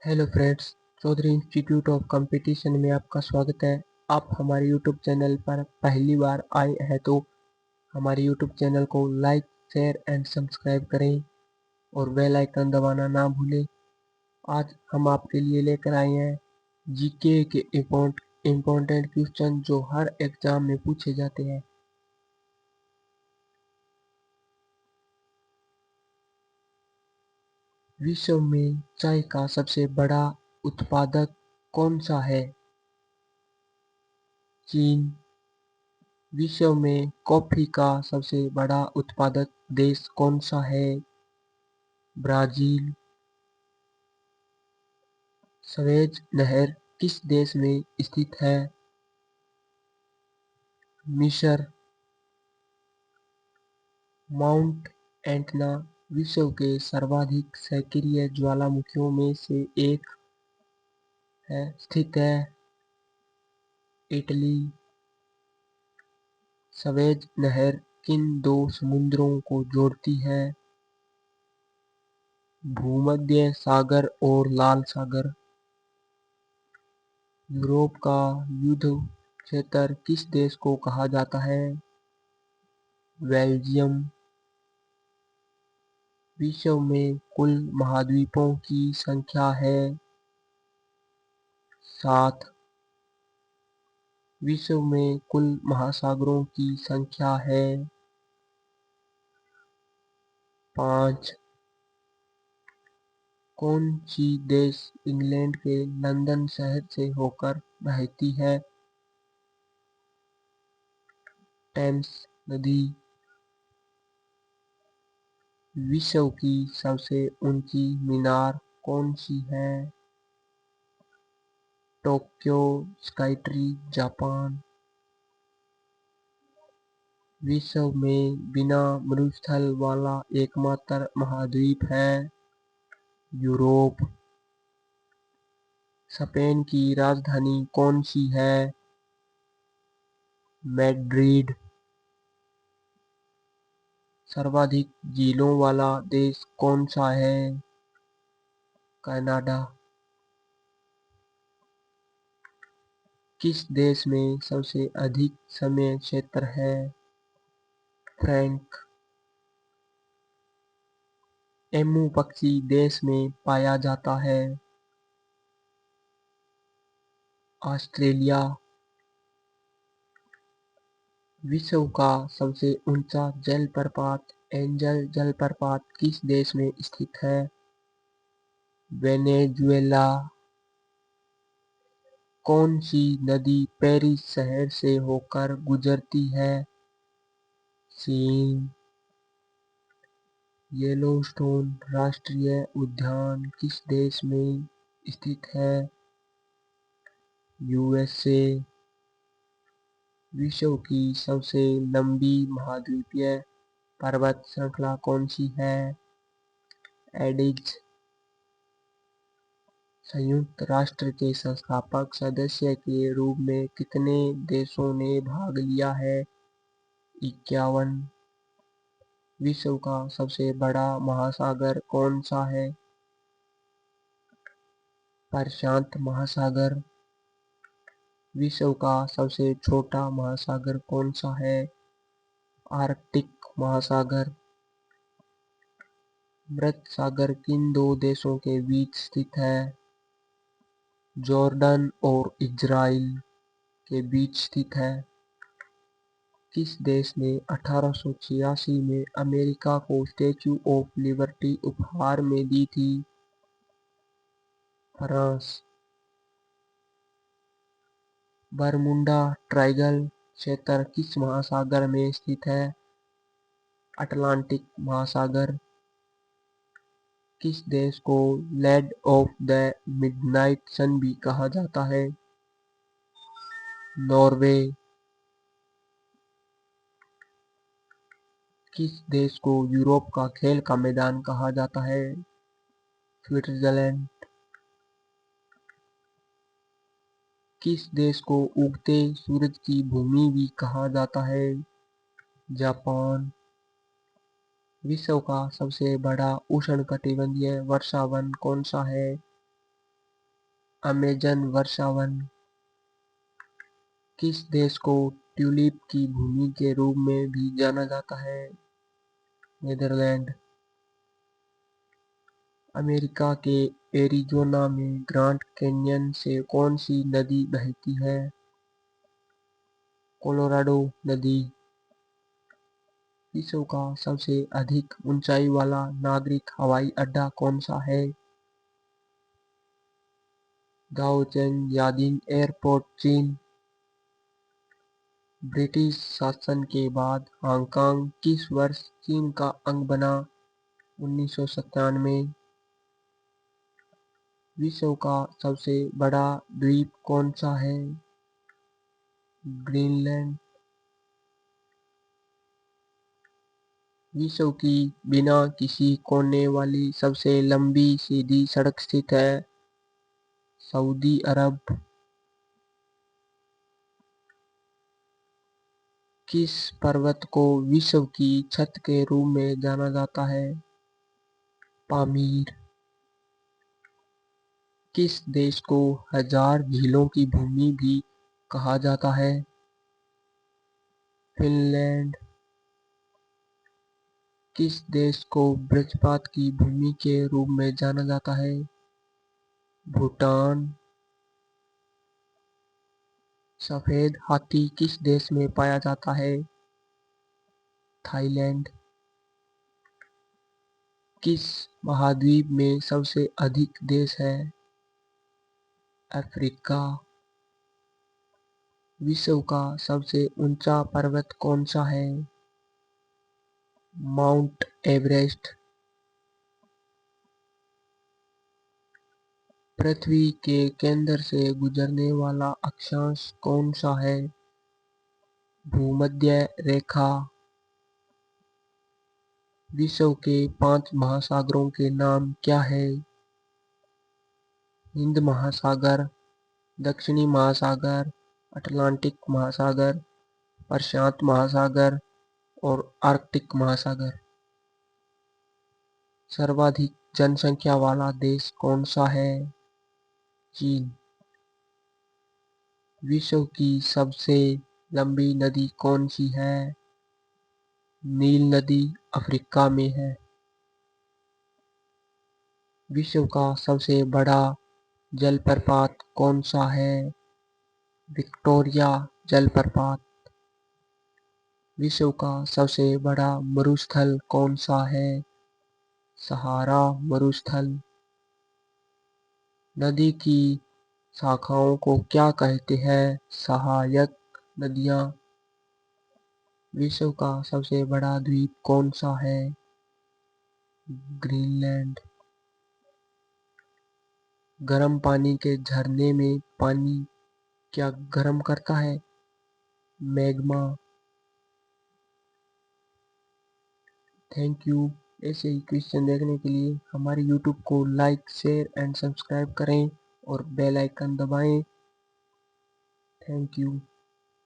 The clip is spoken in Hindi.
Hello friends, Chaudhary institute of competition में आपका स्वागत है। आप हमारे यूट्यूब चैनल पर पहली बार आए हैं तो हमारे यूट्यूब चैनल को लाइक, शेयर एंड सब्सक्राइब करें और बेल आइकन दबाना ना भूलें। आज हम आपके लिए लेकर आए हैं जीके के इम्पोर्टेंट क्वेश्चन जो हर एग्जाम में पूछे जाते हैं। विश्व में चाय का सबसे बड़ा उत्पादक कौन सा है? चीन। विश्व में कॉफी का सबसे बड़ा उत्पादक देश कौन सा है? ब्राजील। स्वेज नहर किस देश में स्थित है? मिस्र। माउंट एटना विश्व के सर्वाधिक सक्रिय ज्वालामुखियों में से एक है, स्थित है इटली। स्वेज नहर किन दो समुद्रों को जोड़ती है? भूमध्य सागर और लाल सागर। यूरोप का युद्ध क्षेत्र किस देश को कहा जाता है? बेल्जियम। विश्व में कुल महाद्वीपों की संख्या है 7। विश्व में कुल महासागरों की संख्या है 5। कौन सी देश इंग्लैंड के लंदन शहर से होकर बहती है? टेम्स नदी। विश्व की सबसे ऊंची मीनार कौन सी है? Tokyo Skytree, Japan. विश्व में बिना मरुस्थल वाला एकमात्र महाद्वीप है यूरोप। स्पेन की राजधानी कौन सी है? मैड्रिड। सर्वाधिक झीलों वाला देश कौन सा है? कनाडा। किस देश में सबसे अधिक समय क्षेत्र है? फ्रैंक। एमू पक्षी देश में पाया जाता है? ऑस्ट्रेलिया। विश्व का सबसे ऊंचा जलप्रपात एंजल जलप्रपात किस देश में स्थित है? वेनेजुएला। कौन सी नदी पेरिस शहर से होकर गुजरती है? सीन। येलोस्टोन राष्ट्रीय उद्यान किस देश में स्थित है? यूएसए। विश्व की सबसे लंबी महाद्वीपीय पर्वत श्रृंखला कौन सी है? एडिज। संयुक्त राष्ट्र के संस्थापक सदस्य के रूप में कितने देशों ने भाग लिया है? 51। विश्व का सबसे बड़ा महासागर कौन सा है? प्रशांत महासागर। विश्व का सबसे छोटा महासागर कौन सा है? आर्कटिक महासागर। मृत सागर किन दो देशों के बीच स्थित है? जॉर्डन और इज़राइल के बीच स्थित है। किस देश ने 1886 में अमेरिका को स्टैच्यू ऑफ लिबर्टी उपहार में दी थी? फ्रांस। बरमुडा ट्रायंगल क्षेत्र किस महासागर में स्थित है? अटलांटिक महासागर। किस देश को लैंड ऑफ द मिडनाइट सन भी कहा जाता है? नॉर्वे। किस देश को यूरोप का खेल का मैदान कहा जाता है? स्विट्जरलैंड। किस देश को उगते सूरज की भूमि भी कहा जाता है? जापान। विश्व का सबसे बड़ा उष्णकटिबंधीय वर्षावन कौन सा है? अमेजन वर्षावन किस देश को ट्यूलिप की भूमि के रूप में भी जाना जाता है? नीदरलैंड। अमेरिका के एरिज़ोना में ग्रांड कैन्यन से कौन सी नदी बहती है? कोलोराडो नदी। विश्व का सबसे अधिक ऊंचाई वाला नागरिक हवाई अड्डा कौन सा है? दाओचेन यादिंग एयरपोर्ट, चीन। ब्रिटिश शासन के बाद हांगकांग किस वर्ष चीन का अंग बना? 1997। विश्व का सबसे बड़ा द्वीप कौन सा है? ग्रीनलैंड। विश्व की बिना किसी कोने वाली सबसे लंबी सीधी सड़क स्थित है? सऊदी अरब। किस पर्वत को विश्व की छत के रूप में जाना जाता है? पामीर। किस देश को हजार झीलों की भूमि भी कहा जाता है? फिनलैंड। किस देश को वृक्षपात की भूमि के रूप में जाना जाता है? भूटान। सफेद हाथी किस देश में पाया जाता है? थाईलैंड। किस महाद्वीप में सबसे अधिक देश है? अफ्रीका। विश्व का सबसे ऊंचा पर्वत कौन सा है? Mount Everest. पृथ्वी के केंद्र से गुजरने वाला अक्षांश कौन सा है? भूमध्य रेखा। विश्व के 5 महासागरों के नाम क्या है? हिंद महासागर, दक्षिणी महासागर, अटलांटिक महासागर, प्रशांत महासागर और आर्कटिक महासागर। सर्वाधिक जनसंख्या वाला देश कौन सा है? चीन। विश्व की सबसे लंबी नदी कौन सी है? नील नदी अफ्रीका में है। विश्व का सबसे बड़ा जलप्रपात कौन सा है? विक्टोरिया जलप्रपात। विश्व का सबसे बड़ा मरुस्थल कौन सा है? सहारा मरुस्थल। नदी की शाखाओं को क्या कहते हैं? सहायक नदियाँ। विश्व का सबसे बड़ा द्वीप कौन सा है? ग्रीनलैंड। गर्म पानी के झरने में पानी क्या गर्म करता है? मैग्मा। Thank you. ऐसे ही क्वेश्चन देखने के लिए हमारे यूट्यूब को लाइक, शेयर एंड सब्सक्राइब करें और बेल आइकन दबाएं। Thank you.